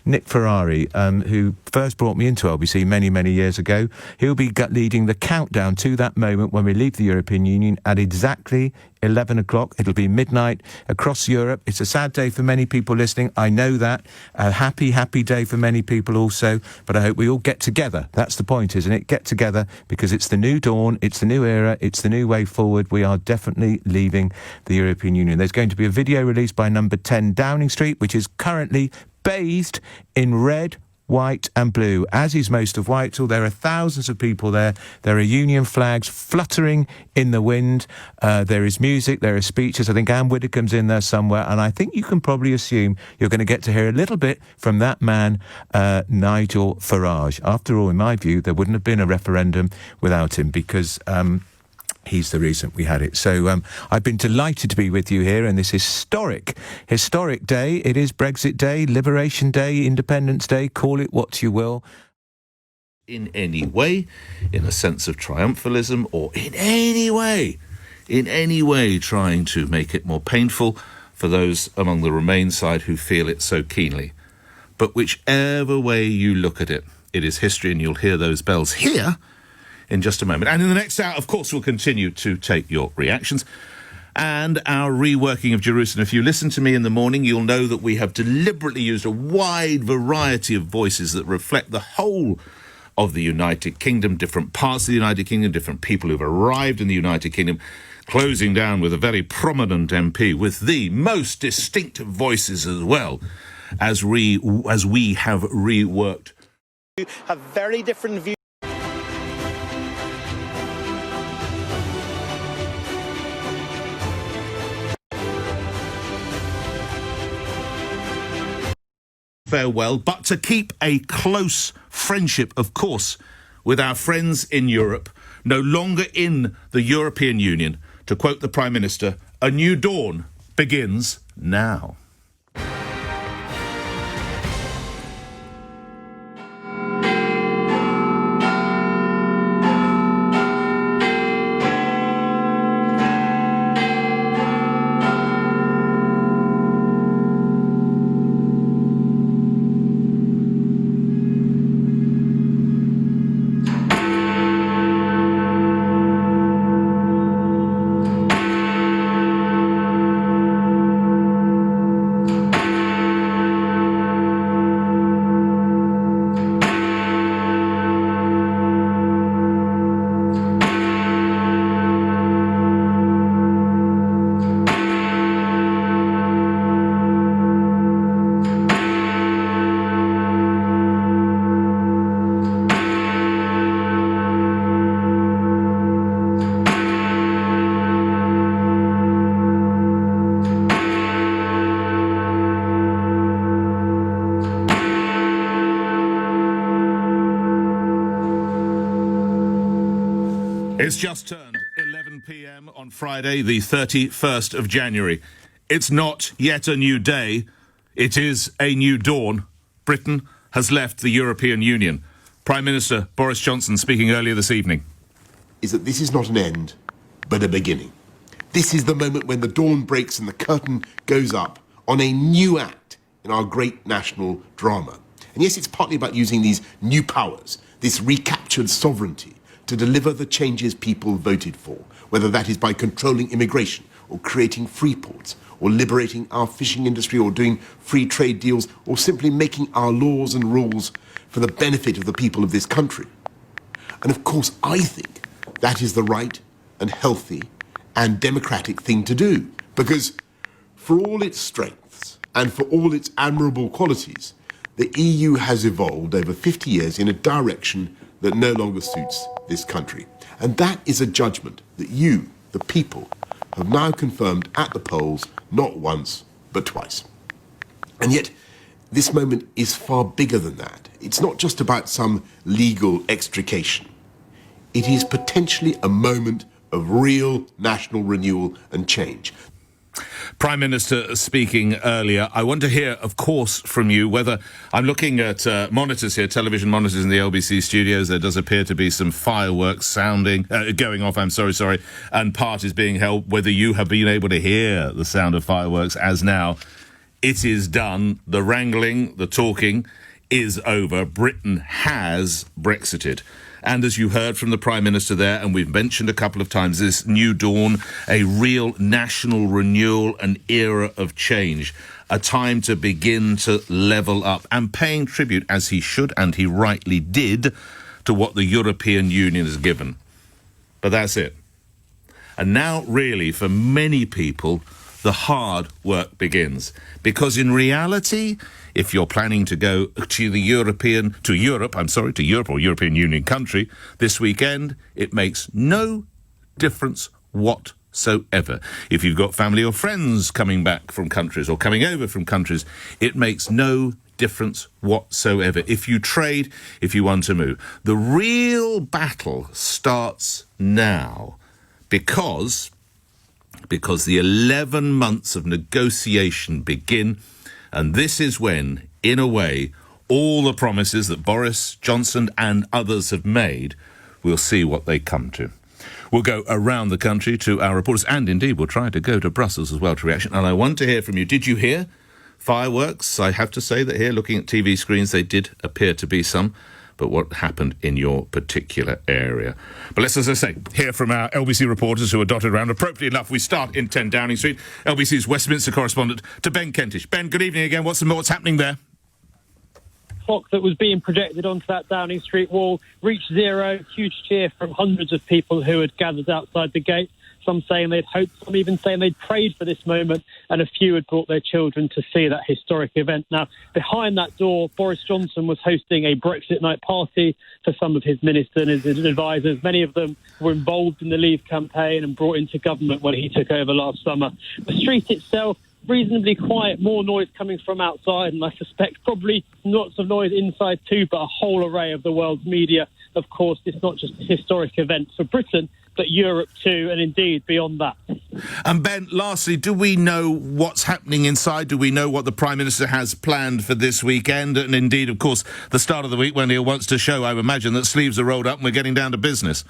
Nick Ferrari, who first brought me into LBC many, many years ago. He'll be leading the countdown to that moment when we leave the European Union at exactly 11 o'clock. It'll be midnight across Europe. It's a sad day for many people listening. I know that. A happy, happy day for many people also. But I hope we all get together. That's the point, isn't it? Get together, because it's the new dawn. It's the new era. It's the new way forward. We are definitely leaving the European Union. There's going to be a video released by number 10 Downing Street, which is currently bathed in red, white and blue, as is most of Whitehall. There are thousands of people there. There are Union flags fluttering in the wind. There is music, there are speeches. I think Anne Widdecombe's in there somewhere, and I think you can probably assume you're going to get to hear a little bit from that man, Nigel Farage. After all, in my view, there wouldn't have been a referendum without him, because he's the reason we had it. So I've been delighted to be with you here in this historic day. It is Brexit Day, Liberation Day, Independence Day, call it what you will. In any way, in a sense of triumphalism, or in any way trying to make it more painful for those among the Remain side who feel it so keenly. But whichever way you look at it, it is history, and you'll hear those bells here in just a moment. And in the next hour, of course, we'll continue to take your reactions and our reworking of Jerusalem. If you listen to me in the morning, you'll know that we have deliberately used a wide variety of voices that reflect the whole of the United Kingdom, different parts of the United Kingdom, different people who've arrived in the United Kingdom, closing down with a very prominent MP with the most distinct voices as well, as we have reworked. Have very different views. Farewell, but to keep a close friendship, of course, with our friends in Europe, no longer in the European Union. To quote the Prime Minister, a new dawn begins now. It's just turned 11 p.m. on Friday, the 31st of January. It's not yet a new day. It is a new dawn. Britain has left the European Union. Prime Minister Boris Johnson speaking earlier this evening. Is that this is not an end, but a beginning. This is the moment when the dawn breaks and the curtain goes up on a new act in our great national drama. And yes, it's partly about using these new powers, this recaptured sovereignty, to deliver the changes people voted for, whether that is by controlling immigration, or creating free ports, or liberating our fishing industry, or doing free trade deals, or simply making our laws and rules for the benefit of the people of this country. And of course, I think that is the right and healthy and democratic thing to do, because for all its strengths and for all its admirable qualities, the EU has evolved over 50 years in a direction that no longer suits this country. And that is a judgment that you, the people, have now confirmed at the polls not once, but twice. And yet, this moment is far bigger than that. It's not just about some legal extrication. It is potentially a moment of real national renewal and change. Prime Minister speaking earlier. I want to hear, of course, from you whether, I'm looking at monitors here, television monitors in the LBC studios. There does appear to be some fireworks going off, and parties being held, whether you have been able to hear the sound of fireworks as now It is done. The wrangling, the talking is over. Britain has Brexited. And as you heard from the Prime Minister there, and we've mentioned a couple of times, this new dawn, a real national renewal, an era of change, a time to begin to level up and paying tribute, as he should and he rightly did, to what the European Union has given. But that's it. And now, really, for many people, the hard work begins. Because in reality, if you're planning to go to Europe or European Union country this weekend, it makes no difference whatsoever. If you've got family or friends coming back from countries or coming over from countries, it makes no difference whatsoever. If you trade, if you want to move. The real battle starts now because the 11 months of negotiation begin, and this is when, in a way, all the promises that Boris Johnson and others have made, we'll see what they come to. We'll go around the country to our reporters, and indeed we'll try to go to Brussels as well to reaction. And I want to hear from you. Did you hear fireworks? I have to say that here, looking at TV screens, they did appear to be some. But what happened in your particular area? But let's, as I say, hear from our LBC reporters who are dotted around. Appropriately enough, we start in 10 Downing Street. LBC's Westminster correspondent to Ben Kentish. Ben, good evening again. What's happening there? Clock that was being projected onto that Downing Street wall reached zero. Huge cheer from hundreds of people who had gathered outside the gate. Some saying they'd hoped, some even saying they'd prayed for this moment, and a few had brought their children to see that historic event. Now, behind that door, Boris Johnson was hosting a Brexit night party for some of his ministers and his advisors. Many of them were involved in the Leave campaign and brought into government when he took over last summer. The street itself, reasonably quiet, more noise coming from outside, and I suspect probably lots of noise inside too, but a whole array of the world's media. Of course, it's not just a historic event for Britain, but Europe too, and indeed beyond that. And Ben, lastly, do we know what's happening inside? Do we know what the Prime Minister has planned for this weekend? And indeed, of course, the start of the week when he wants to show, I imagine, that sleeves are rolled up and we're getting down to business.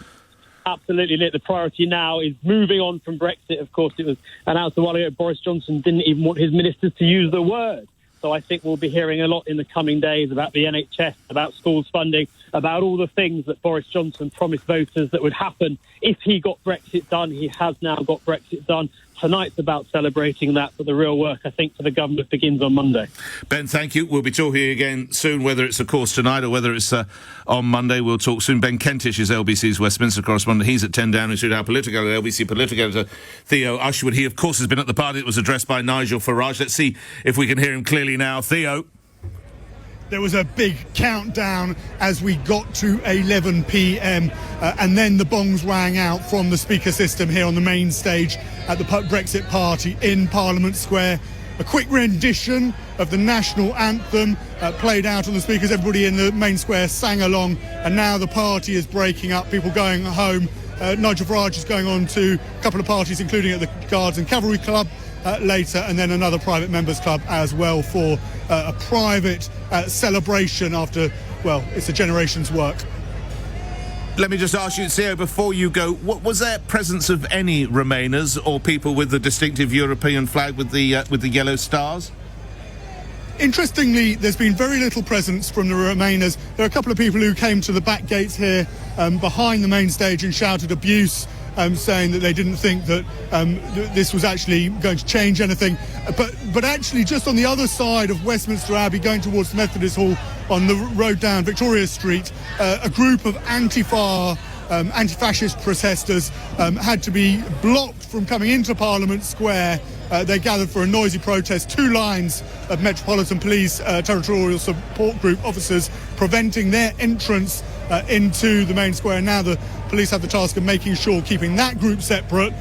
Absolutely, Nick. The priority now is moving on from Brexit. Of course, it was announced a while ago Boris Johnson didn't even want his ministers to use the word. So I think we'll be hearing a lot in the coming days about the NHS, about schools funding, about all the things that Boris Johnson promised voters that would happen if he got Brexit done. He has now got Brexit done. Tonight's about celebrating that, but the real work, I think, for the government begins on Monday. Ben, thank you. We'll be talking again soon, whether it's, of course, tonight or whether it's on Monday. We'll talk soon. Ben Kentish is LBC's Westminster correspondent. He's at 10 Downing Street, our political LBC political editor, Theo Ushwood. He, of course, has been at the party that was addressed by Nigel Farage. Let's see if we can hear him clearly now. Theo. There was a big countdown as we got to 11 p.m. And then the bongs rang out from the speaker system here on the main stage at the Brexit party in Parliament Square. A quick rendition of the national anthem played out on the speakers. Everybody in the main square sang along, and now the party is breaking up, people going home. Nigel Farage is going on to a couple of parties, including at the Guards and Cavalry Club later, and then another private members club as well for a private celebration after, well, it's a generation's work. Let me just ask you, Theo, before you go, what was there presence of any Remainers or people with the distinctive European flag with the yellow stars? Interestingly, there's been very little presence from the Remainers. There are a couple of people who came to the back gates here behind the main stage and shouted abuse, saying that they didn't think that this was actually going to change anything. But actually, just on the other side of Westminster Abbey, going towards the Methodist Hall on the road down Victoria Street, a group of Antifa, anti-fascist protesters had to be blocked from coming into Parliament Square. They gathered for a noisy protest. 2 lines of Metropolitan Police Territorial Support Group officers preventing their entrance into the main square. Now the police have the task of making sure, keeping that group separate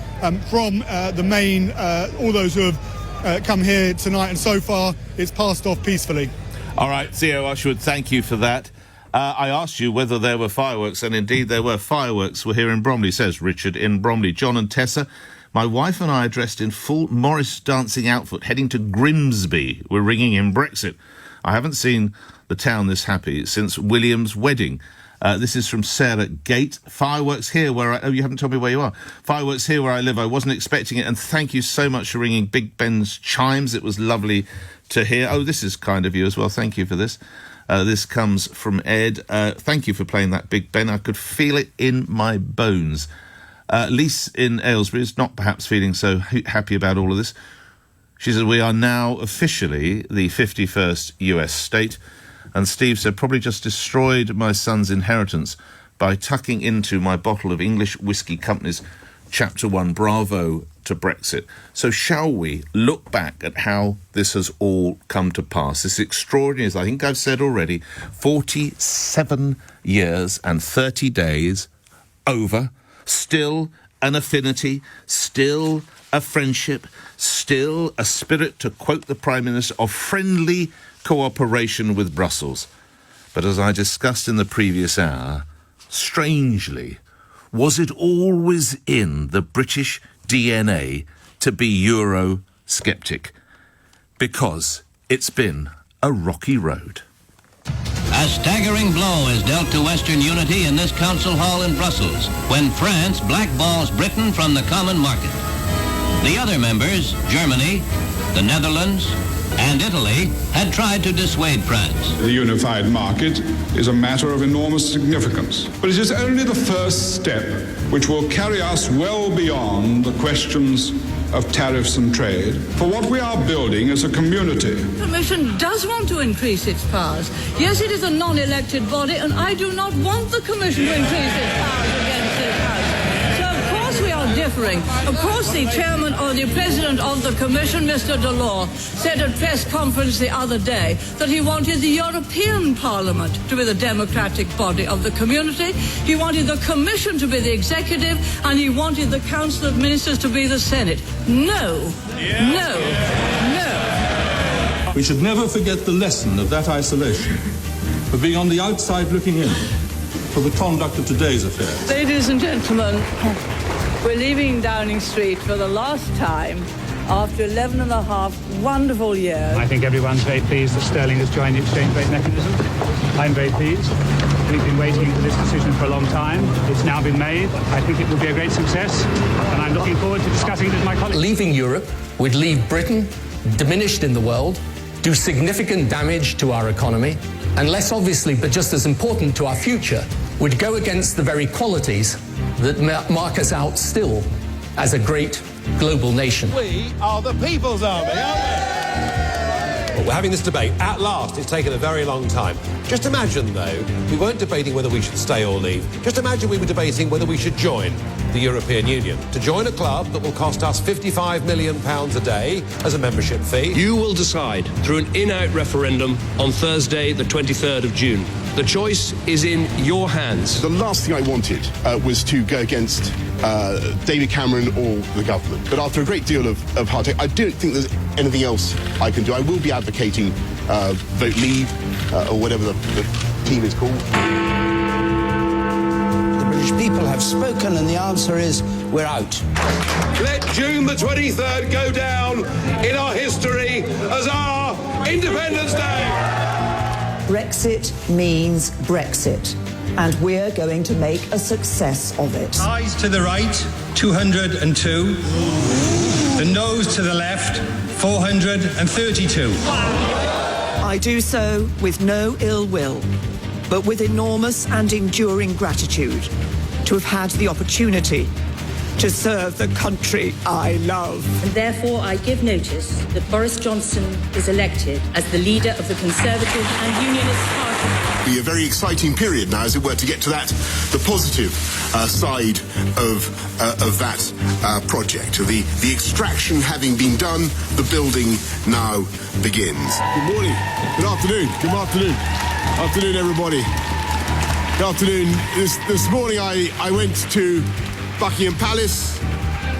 from the main, all those who have come here tonight. And so far, it's passed off peacefully. All right, Theo Ushwood, thank you for that. I asked you whether there were fireworks, and indeed there were fireworks. We're here in Bromley, says Richard in Bromley. John and Tessa, my wife and I are dressed in full Morris dancing outfit, heading to Grimsby. We're ringing in Brexit. I haven't seen the town this happy since William's wedding. This is from Sarah Gate. Fireworks here where oh, you haven't told me where you are. Fireworks here where I live. I wasn't expecting it, and thank you so much for ringing Big Ben's chimes. It was lovely to hear. Oh, this is kind of you as well. Thank you for this. This comes from Ed. Thank you for playing that Big Ben. I could feel it in my bones. Lise in Aylesbury is not perhaps feeling so happy about all of this. She said, we are now officially the 51st US state. And Steve said, probably just destroyed my son's inheritance by tucking into my bottle of English Whiskey Company's Chapter 1 Bravo to Brexit. So shall we look back at how this has all come to pass? This extraordinary, as I think I've said already, 47 years and 30 days over, still an affinity, still a friendship, still a spirit, to quote the Prime Minister, of friendly cooperation with Brussels. But as I discussed in the previous hour, strangely, was it always in the British DNA to be Euro-sceptic? Because it's been a rocky road. A staggering blow is dealt to Western unity in this council hall in Brussels when France blackballs Britain from the common market. The other members, Germany, the Netherlands, and Italy, had tried to dissuade France. The unified market is a matter of enormous significance, but it is only the first step which will carry us well beyond the questions of tariffs and trade. For what we are building is a community. The Commission does want to increase its powers. Yes, it is a non-elected body, and I do not want the Commission to increase its powers against this House. So, of course, we are differing. Of course, the chairman or the president of the Commission, Mr. Delors, said at press conference the other day that he wanted the European Parliament to be the democratic body of the community. He wanted the Commission to be the executive, and he wanted the Council of Ministers to be the Senate. No. We should never forget the lesson of that isolation, for being on the outside looking in, for the conduct of today's affairs. Ladies and gentlemen, we're leaving Downing Street for the last time after 11 and a half wonderful years. I think everyone's very pleased that Sterling has joined the exchange rate mechanism. I'm very pleased. We've been waiting for this decision for a long time. It's now been made. I think it will be a great success, and I'm looking forward to discussing it with my colleagues. Leaving Europe would leave Britain diminished in the world, do significant damage to our economy, and less obviously, but just as important to our future, would go against the very qualities that mark us out still as a great global nation. We are the People's Army, aren't we? Well, we're having this debate. At last, it's taken a very long time. Just imagine, though, we weren't debating whether we should stay or leave. Just imagine we were debating whether we should join the European Union. To join a club that will cost us £55 million a day as a membership fee. You will decide through an in-out referendum on Thursday, the 23rd of June. The choice is in your hands. The last thing I wanted was to go against David Cameron or the government. But after a great deal of heartache, I don't think there's anything else I can do. I will be advocating vote leave or whatever the team is called. The British people have spoken, and the answer is we're out. Let June the 23rd go down in our history as our Independence Day. Brexit means Brexit, and we're going to make a success of it. Ayes to the right, 202. The noes to the left, 432. I do so with no ill will, but with enormous and enduring gratitude to have had the opportunity to serve the country I love. And therefore I give notice that Boris Johnson is elected as the leader of the Conservative and Unionist Party. Be a very exciting period now, as it were, to get to the positive side of that project. The extraction having been done, the building now begins. Good morning. Good afternoon. Good afternoon. Afternoon, everybody. Good afternoon. This morning I went to Buckingham Palace,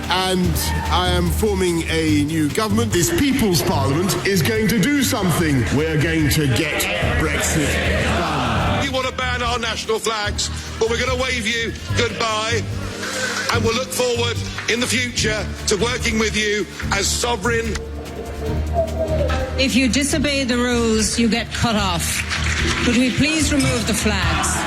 and I am forming a new government. This People's Parliament is going to do something. We're going to get Brexit done. You want to ban our national flags, but we're going to wave you goodbye, and we'll look forward in the future to working with you as sovereign. If you disobey the rules, you get cut off. Could we please remove the flags?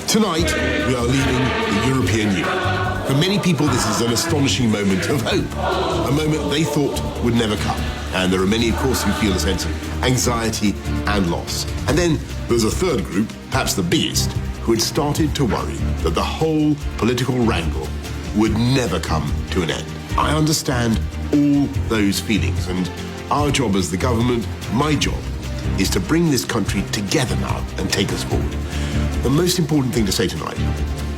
Tonight, we are leaving the European Union. For many people, this is an astonishing moment of hope, a moment they thought would never come. And there are many, of course, who feel a sense of anxiety and loss. And then there's a third group, perhaps the biggest, who had started to worry that the whole political wrangle would never come to an end. I understand all those feelings, and our job as the government, my job, is to bring this country together now and take us forward. The most important thing to say tonight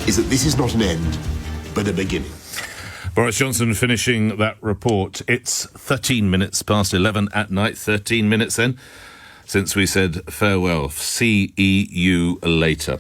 is that this is not an end, but a beginning. Boris Johnson finishing that report. It's 13 minutes past 11 at night, 13 minutes then, since we said farewell. See you later.